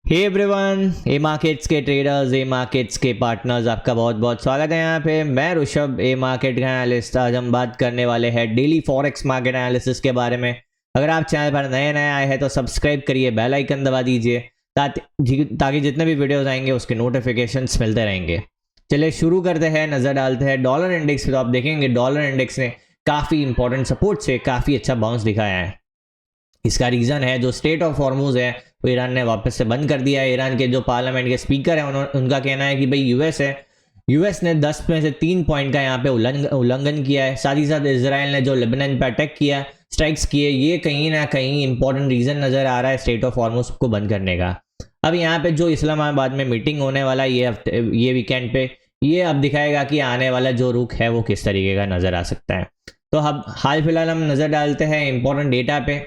Hey everyone, ए markets के traders, ए markets के partners, आपका बहुत बहुत स्वागत है यहाँ पे। मैं ऋषभ, ए मार्केट का एनालिस्ट। आज हम बात करने वाले हैं डेली फॉरेक्स मार्केट एनालिसिस के बारे में। अगर आप चैनल पर नए नए आए हैं तो सब्सक्राइब करिए, बेल आइकन दबा दीजिए ताकि जितने भी वीडियोस आएंगे उसके नोटिफिकेशंस मिलते रहेंगे। चलिए शुरू करते हैं, नज़र डालते हैं डॉलर इंडेक्स पे। तो आप देखेंगे डॉलर इंडेक्स ने काफ़ी इंपॉर्टेंट सपोर्ट से काफ़ी अच्छा बाउंस दिखाया है। इसका रीज़न है जो स्टेट ऑफ हॉर्मूज है वो ईरान ने वापस से बंद कर दिया है। ईरान के जो पार्लियामेंट के स्पीकर हैं उनका कहना है कि भाई यूएस ने 10 में से 3 पॉइंट का यहाँ पे उल्लंघन किया है। साथ ही साथ इजराइल ने जो लेबनान पे अटैक किया, स्ट्राइक्स किए, ये कहीं ना कहीं इंपॉर्टेंट रीज़न नज़र आ रहा है स्टेट ऑफ हॉर्मूज को बंद करने का। अब यहाँ पे जो इस्लामाबाद में मीटिंग होने वाला ये वीकेंड पे, ये अब दिखाएगा कि आने वाला जो रुख है वो किस तरीके का नज़र आ सकता है। तो अब हाल फिलहाल हम नज़र डालते हैं इंपॉर्टेंट डेटा पे।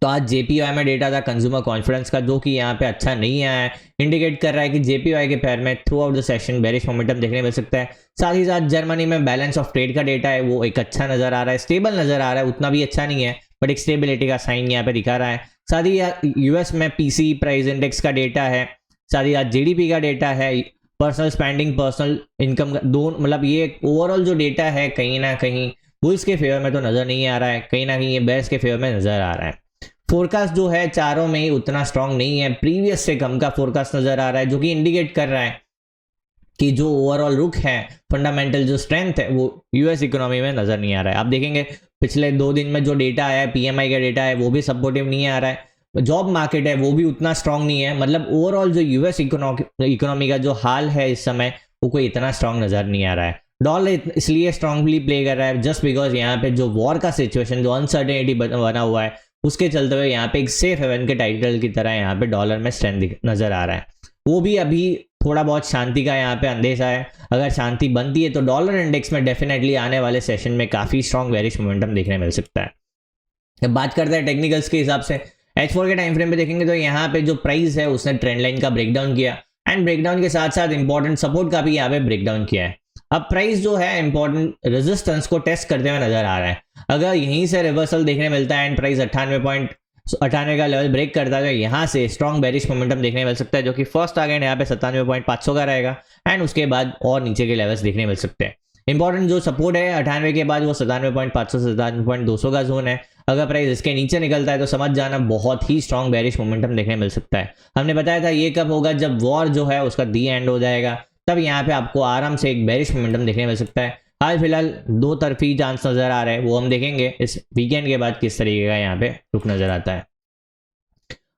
तो आज जेपीवाई में डेटा था कंज्यूमर कॉन्फिडेंस का, जो कि यहाँ पे अच्छा नहीं आया है। इंडिकेट कर रहा है कि जेपीवाई के पैर में through out the session bearish momentum देखने मिल सकता है। साथ ही साथ जर्मनी में बैलेंस ऑफ ट्रेड का डेटा है वो एक अच्छा नजर आ रहा है, स्टेबल नजर आ रहा है, उतना भी अच्छा नहीं है बट एक स्टेबिलिटी का साइन यहाँ पे दिखा रहा है। साथ ही यूएस में पीसी प्राइस इंडेक्स का डेटा है, साथ ही साथ जीडीपी का डेटा है, पर्सनल स्पेंडिंग, पर्सनल इनकम का दोनों, मतलब ये ओवरऑल जो डेटा है कहीं ना कहीं बुल्स के फेवर में तो नजर नहीं आ रहा है, कहीं ना कहीं ये बेयर्स के फेवर में नजर आ रहा है। फोरकास्ट जो है चारों में ही उतना स्ट्रांग नहीं है, प्रीवियस से कम का फोरकास्ट नजर आ रहा है, जो कि इंडिकेट कर रहा है कि जो ओवरऑल रुख है, फंडामेंटल जो स्ट्रेंथ है वो यूएस इकोनॉमी में नजर नहीं आ रहा है। आप देखेंगे पिछले 2 दिन में जो डेटा आया है, पीएमआई का डेटा है, वो भी सपोर्टिव नहीं आ रहा है। जॉब मार्केट है वो भी उतना स्ट्रांग नहीं है। मतलब ओवरऑल जो यूएस इकोनॉमी का जो हाल है इस समय वो कोई इतना स्ट्रांग नजर नहीं आ रहा है। डॉलर इसलिए स्ट्रांगली प्ले कर रहा है जस्ट बिकॉज यहाँ पे जो वॉर का सिचुएशन, जो अनसर्टेनिटी बना हुआ है, उसके चलते हुए यहाँ पे एक सेफ हेवन के टाइटल की तरह यहाँ पे डॉलर में स्ट्रेंथ नजर आ रहा है। वो भी अभी थोड़ा बहुत शांति का यहाँ पे अंदेशा है। अगर शांति बनती है तो डॉलर इंडेक्स में डेफिनेटली आने वाले सेशन में काफी स्ट्रॉन्ग बेरिश मोमेंटम देखने मिल सकता है। जब बात करते हैं टेक्निकल्स के हिसाब से, H4 के टाइम फ्रेम पे देखेंगे तो यहाँ पे जो प्राइस है उसने ट्रेंड लाइन का ब्रेकडाउन किया एंड ब्रेकडाउन के साथ साथ इंपॉर्टेंट सपोर्ट का भी यहाँ पे ब्रेकडाउन किया है। अब प्राइस जो है इंपॉर्टेंट रेजिस्टेंस को टेस्ट करते हुए नजर आ रहा है। अगर यहीं से रिवर्सल देखने मिलता है एंड प्राइस 98 का लेवल ब्रेक करता है तो यहाँ से स्ट्रॉन्ग बेरिश मोमेंटम देखने मिल सकता है, जो कि फर्स्ट टारगेट यहाँ पे 97.500 का रहेगा एंड उसके बाद और नीचे के लेवल्स देखने मिल सकते हैं। इंपॉर्टेंट जो सपोर्ट है 98 के बाद वो 97.500 से 97.200 का जोन है। अगर प्राइस इसके नीचे निकलता है तो समझ जाना बहुत ही स्ट्रॉन्ग बेरिश मोमेंटम देखने मिल सकता है। हमने बताया था ये कब होगा, जब वॉर जो है उसका दी एंड हो जाएगा, तब यहाँ पे आपको आराम से एक बेरिश मोमेंटम देखने मिल सकता है। हाल फिलहाल 2 तरफी चांस नजर आ रहे हैं, वो हम देखेंगे इस वीकेंड के बाद किस तरीके का यहाँ पे रुख नजर आता है।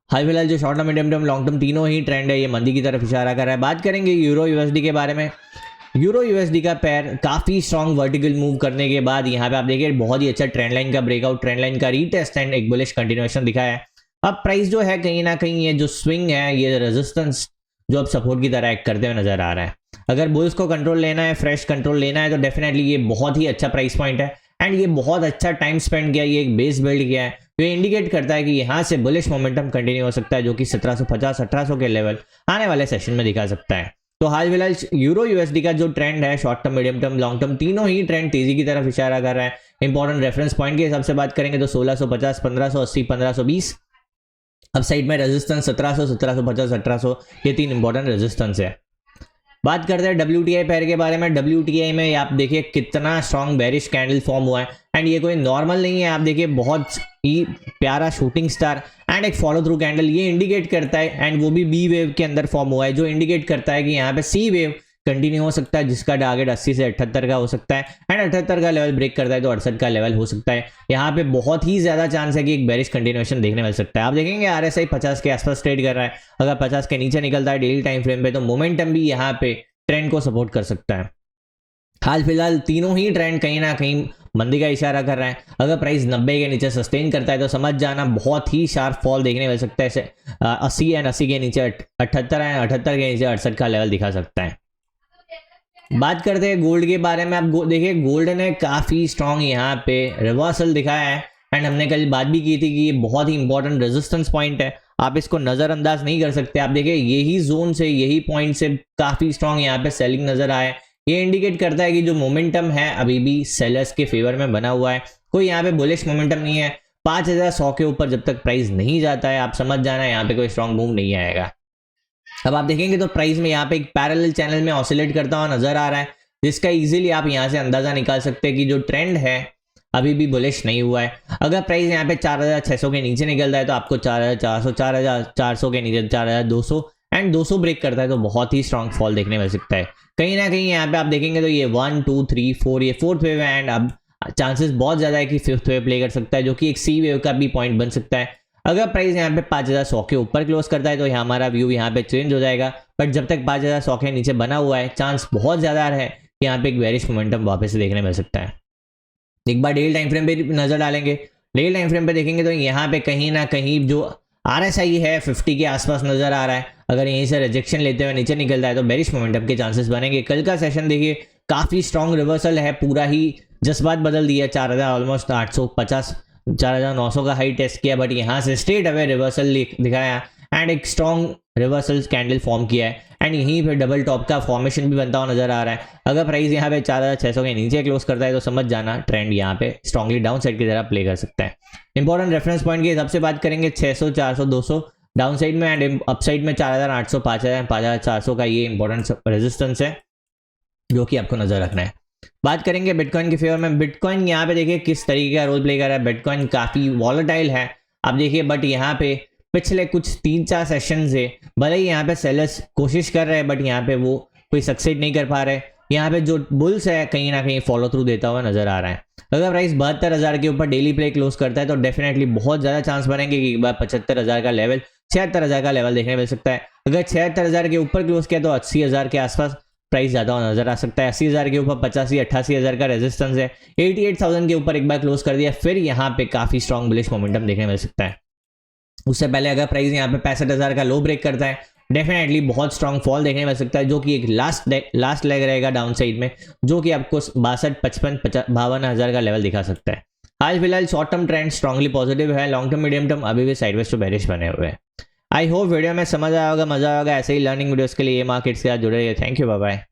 हाल फिलहाल जो short term, medium term, long term तीनों ही ट्रेंड है ये मंदी की तरफ इशारा कर रहा है। बात करेंगे यूरो यूएसडी के बारे में। यूरो यूएसडी का पैर काफी स्ट्रॉन्ग वर्टिकल मूव करने के बाद यहाँ पे आप देखिए बहुत ही अच्छा ट्रेंड लाइन का ब्रेकआउट, ट्रेंड लाइन का रीटेस्ट एंड एक बुलिश कंटिन्यूएशन दिखाया है। अब प्राइस जो है कहीं ना कहीं ये जो स्विंग है, ये रेजिस्टेंस जो अब सपोर्ट की तरह एक्ट करते हुए नजर आ रहा है। अगर बुल्स को कंट्रोल लेना है, फ्रेश कंट्रोल लेना है, तो डेफिनेटली ये बहुत ही अच्छा प्राइस पॉइंट है एंड ये बहुत अच्छा टाइम स्पेंड किया, ये एक बेस बिल्ड किया है। तो ये इंडिकेट करता है कि यहाँ से बुलिश मोमेंटम कंटिन्यू हो सकता है, जो कि 1750-1800 के लेवल आने वाले सेशन में दिखा सकता है। तो हाल फिलहाल यूरो यूएसडी का जो ट्रेंड है, short term, medium term, long term, तीनों ही ट्रेंड तेजी की तरफ इशारा कर रहा है। इंपॉर्टेंट रेफरेंस पॉइंट के हिसाब से बात करेंगे तो 1650, 1580, 1520। अब साइड में रेजिस्टेंस 1700, 1750, 1800, ये 3 इंपॉर्टेंट रेजिस्टेंस है। बात करते हैं WTI पैर के बारे में। WTI में आप देखिए कितना स्ट्रॉन्ग बेरिश कैंडल फॉर्म हुआ है एंड ये कोई नॉर्मल नहीं है। आप देखिए बहुत ही प्यारा शूटिंग स्टार एंड एक फॉलो थ्रू कैंडल ये इंडिकेट करता है, एंड वो भी बी वेव के अंदर फॉर्म हुआ है, जो इंडिकेट करता है कि यहाँ पे सी वेव कंटिन्यू हो सकता है, जिसका टारगेट 80 से 78 का हो सकता है एंड 78 का लेवल ब्रेक करता है तो 68 का लेवल हो सकता है। यहाँ पे बहुत ही ज्यादा चांस है कि एक बेरिश कंटिन्यूएशन देखने मिल सकता है। आप देखेंगे RSI 50 के आसपास ट्रेड कर रहा है। अगर 50 के नीचे निकलता है डेली टाइम फ्रेम पे तो मोमेंटम भी यहाँ पे ट्रेंड को सपोर्ट कर सकता है। हाल फिलहाल तीनों ही ट्रेंड कहीं ना कहीं मंदी का इशारा कर रहा है। अगर प्राइस 90 के नीचे सस्टेन करता है तो समझ जाना बहुत ही शार्प फॉल देखने मिल सकता है। 80 एंड 80 के नीचे 78 एंड 78 के नीचे 68 का लेवल दिखा सकता है। बात करते हैं गोल्ड के बारे में। आप देखिए गोल्ड ने काफी स्ट्रॉन्ग यहाँ पे रिवर्सल दिखाया है एंड हमने कल बात भी की थी कि ये बहुत ही इंपॉर्टेंट रेजिस्टेंस पॉइंट है, आप इसको नजरअंदाज नहीं कर सकते। आप देखिए यही जोन से, यही पॉइंट से काफी स्ट्रॉन्ग यहाँ पे सेलिंग नजर आया है। ये इंडिकेट करता है कि जो मोमेंटम है अभी भी सेलर्स के फेवर में बना हुआ है, कोई यहाँ पे बुलिश मोमेंटम नहीं है। 5100 के ऊपर जब तक प्राइस नहीं जाता है आप समझ जाना यहाँ पे कोई स्ट्रॉन्ग मूव नहीं आएगा। अब आप देखेंगे तो प्राइस में यहाँ पे एक पैरेलल चैनल में ऑसिलेट करता हुआ नजर आ रहा है, जिसका इजीली आप यहाँ से अंदाजा निकाल सकते हैं कि जो ट्रेंड है अभी भी बुलिश नहीं हुआ है। अगर प्राइस यहाँ पे 4600 के नीचे निकलता है तो आपको 4400, 4400 के नीचे 4200 एंड 200 ब्रेक करता है तो बहुत ही स्ट्रॉन्ग फॉल देखने मिल सकता है। कहीं ना कहीं यहाँ पे आप देखेंगे तो ये 1 2 3 4 ये फोर्थ वेव है, एंड अब चांसेस बहुत ज्यादा है कि फिफ्थ वेव प्ले कर सकता है, जो कि एक सी वेव का भी पॉइंट बन सकता है। अगर प्राइस यहाँ पे 5100 के ऊपर क्लोज करता है तो हमारा व्यू यहाँ पे चेंज हो जाएगा, बट जब तक 5100 के नीचे बना हुआ है चांस बहुत ज्यादा है कि यहाँ पे एक बेरिश मोमेंटम वापस से देखने मिल सकता है। एक बार डेली टाइम फ्रेम पे नजर डालेंगे, डेली टाइम फ्रेम पे देखेंगे तो यहाँ पे कहीं ना कहीं जो RSI है 50 के आसपास नजर आ रहा है। अगर यहीं से रिजेक्शन लेते हुए नीचे निकलता है तो बेरिश मोमेंटम के चांसेस बनेंगे। कल का सेशन देखिए काफी स्ट्रॉन्ग रिवर्सल है, पूरा ही जज्बात बदल दिया, 4000 ऑलमोस्ट 850 4900 का हाई टेस्ट किया, बट यहाँ से स्ट्रेट अवे रिवर्सल दिखाया एंड एक स्ट्रॉन्ग रिवर्सल कैंडल फॉर्म किया है, एंड यहीं पे डबल टॉप का फॉर्मेशन भी बनता हुआ नजर आ रहा है। अगर प्राइस यहाँ पे 4600 के नीचे क्लोज करता है तो समझ जाना ट्रेंड यहाँ पे स्ट्रांगली डाउन साइड की तरह प्ले कर सकता है। इंपॉर्टेंट रेफरेंस पॉइंट के हिसाब से बात करेंगे 600 400 200 डाउन साइड में, एंड अपसाइड में 4800 5000 5400 का ये इंपॉर्टेंट रेजिस्टेंस है जो कि आपको नजर रखना है। बात करेंगे बिटकॉइन के फेवर में। बिटकॉइन यहाँ पे देखिए किस तरीके का रोल प्ले कर रहा है। बिटकॉइन काफी वॉलेटाइल है आप देखिए, बट यहाँ पे पिछले कुछ 3-4 सेशन से भले ही यहाँ पे सेलर्स कोशिश कर रहे हैं, बट यहाँ पे वो कोई सक्सेड नहीं कर पा रहे। यहाँ पे जो बुल्स है कहीं ना कहीं फॉलो थ्रू देता हुआ नजर आ रहा है। अगर प्राइस 72,000 के ऊपर डेली प्ले क्लोज करता है तो डेफिनेटली बहुत ज्यादा चांस बनेंगे कि एक बार 75,000 का लेवल 76,000 का लेवल देखने मिल सकता है। अगर 76,000 के ऊपर क्लोज किया तो 80,000 के आसपास प्राइस ज्यादा नजर आ सकता है। 80,000 के ऊपर 85,000 का रेजिस्टेंस है। 88,000 के ऊपर एक बार क्लोज कर दिया फिर यहाँ पे काफी स्ट्रॉन्ग बुलिश मोमेंटम देखने मिल सकता है। उससे पहले अगर प्राइस यहाँ पे 65,000 का लो ब्रेक करता है डेफिनेटली बहुत स्ट्रॉन्ग फॉल देखने मिल सकता है, जो कि एक लास्ट लेग रहेगा डाउन साइड में, जो कि आपको 62 55 52,000 का लेवल दिखा सकता है। हाल फिलहाल short term trend strongly positive है, लॉन्ग टर्म मीडियम टर्म अभी भी साइडवेज टू बेरिश बने हुए हैं। आई होप वीडियो में समझ आया होगा, मजा आया होगा। ऐसे ही लर्निंग वीडियोस के लिए मार्केट्स के साथ जुड़े रहिए। Thank you, bye bye.